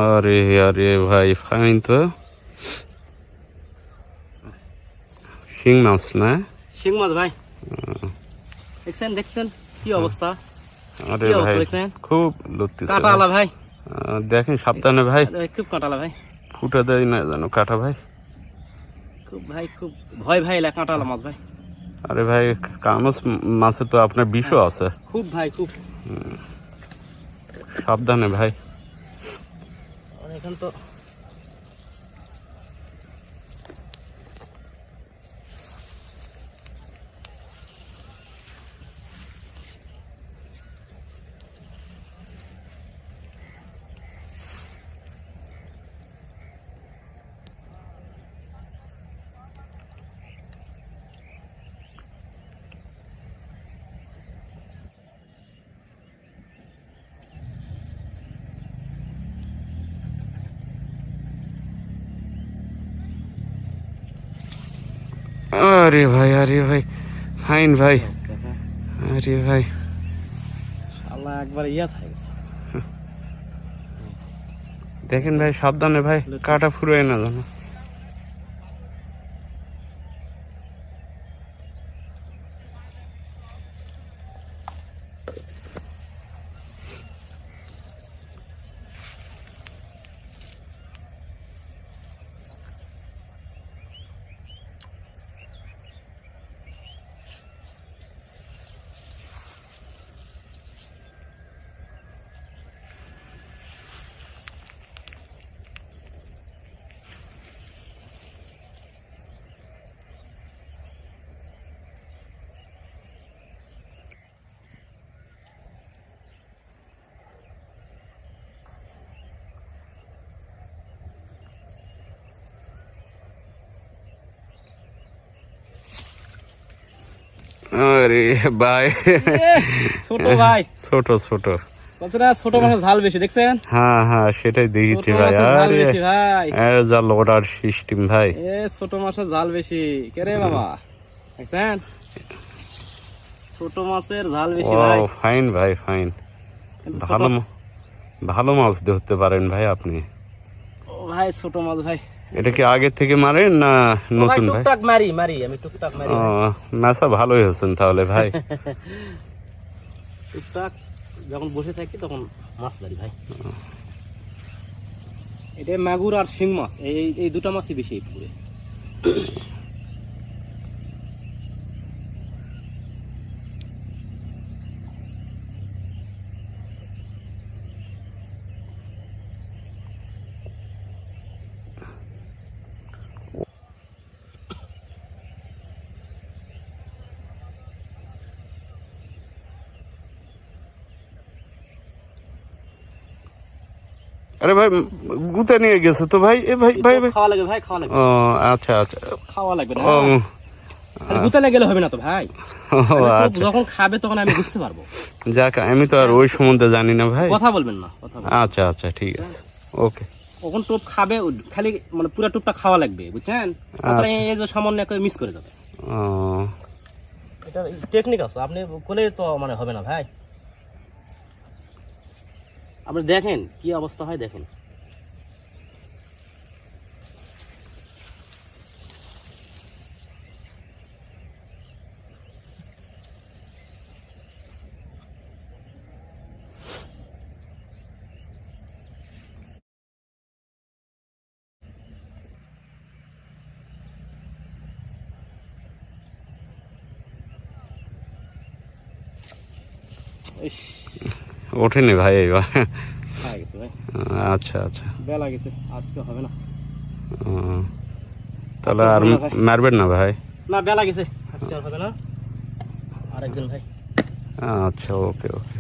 আরে আরে ভাই ফাইন তো। শিং মাছ না? শিং মাছ ভাই। দেখছেন দেখছেন কি অবস্থা? আরে কি অবস্থা ভাই দেখছেন? খুব লুটতেছে কাঁটালা ভাই। দেখেন সাবধানে ভাই, খুব কাঁটালা ভাই। ফুটা দেয় না জানো কাটা ভাই। খুব ভাই খুব ভয় ভাই এলা কাঁটালা মাছ ভাই। আরে ভাই কানস মাছে তো আপনার বিষও আছে। খুব ভাই খুব। সাবধানে ভাই। এখন তো আরে ভাই ফাইন ভাই। আরে ভাই আল্লাহ একবার ইয়া থাকে। দেখেন ভাই সাবধানে ভাই, কাটা ফুরোয় না জানো। আরে ভাই ছোট ভাই, ছোট ছোট কতটা ছোট মাছের ঝাল বেশি দেখছেন? হ্যাঁ হ্যাঁ সেটাই দেখেছি ছোট ভাই। মাছের ঝাল আরে বেশি ভাই। এর যা লোডার সিস্টেম ভাই। ছোট মাছের ঝাল বেশি কে রে বাবা, দেখছেন? ছোট মাছের ঝাল বেশি ভাই। ও ফাইন ভাই ফাইন। কিন্তু ছোট- ভালো ভালো মাছ ধরতে পারেন ভাই আপনি। ও ভাই ছোট মাছ ভাই। এটা কি আগে থেকে মারেন না ও ভাই নতুন ভাই? টুকটাক মারি মারি আমি টুকটাক মারি ও ভাই। মাছা ভালোই হয়েছেন তাহলে ভাই। টুকটাক যখন বসে থাকি তখন মাছ মারি ভাই। এটা মাগুর আর শিং মাছ, এই এই দুটো মাছই বেশি পুকুরে। আরে ভাই গুতে নিয়ে গেছে তো ভাই। এ ভাই ভাই ভাই খাওয়া লাগবে ভাই, খাওয়া লাগবে। ও আচ্ছা আচ্ছা। খাওয়া লাগবে না, ও খালি গুতালে গেলে হবে না তো ভাই। ও, আমি আচ্ছা যখন খাবে তখন আমি বুঝতে পারবো। যাক আমি তো আর ওই সম্বন্ধে জানি না ভাই। কথা বলবেন না, কথা বলবেন। আচ্ছা আচ্ছা ঠিক আছে ওকে। কখন টোপ খাবে খালি মানে পুরো টোপটা খাওয়া লাগবে বুঝছেন? তাছাড়া এই যে সামান্য একটা মিস করে যাবে। ও এটা টেকনিক আছে, আপনি বলে তো মানে হবে না ভাই। আপনি দেখেন কি অবস্থা হয় দেখেন। ইস, ওঠেনি ভাই এবার। খাওয়া গেছে ভাই। আচ্ছা আচ্ছা বেলা গেছে, আজকে হবে না। ও, তাহলে আর হবে না ভাই। মারবেন না ভাই? না বেলা গেছে, আজকে আর হবে না, আরেকদিন ভাই। আচ্ছা ওকে ওকে।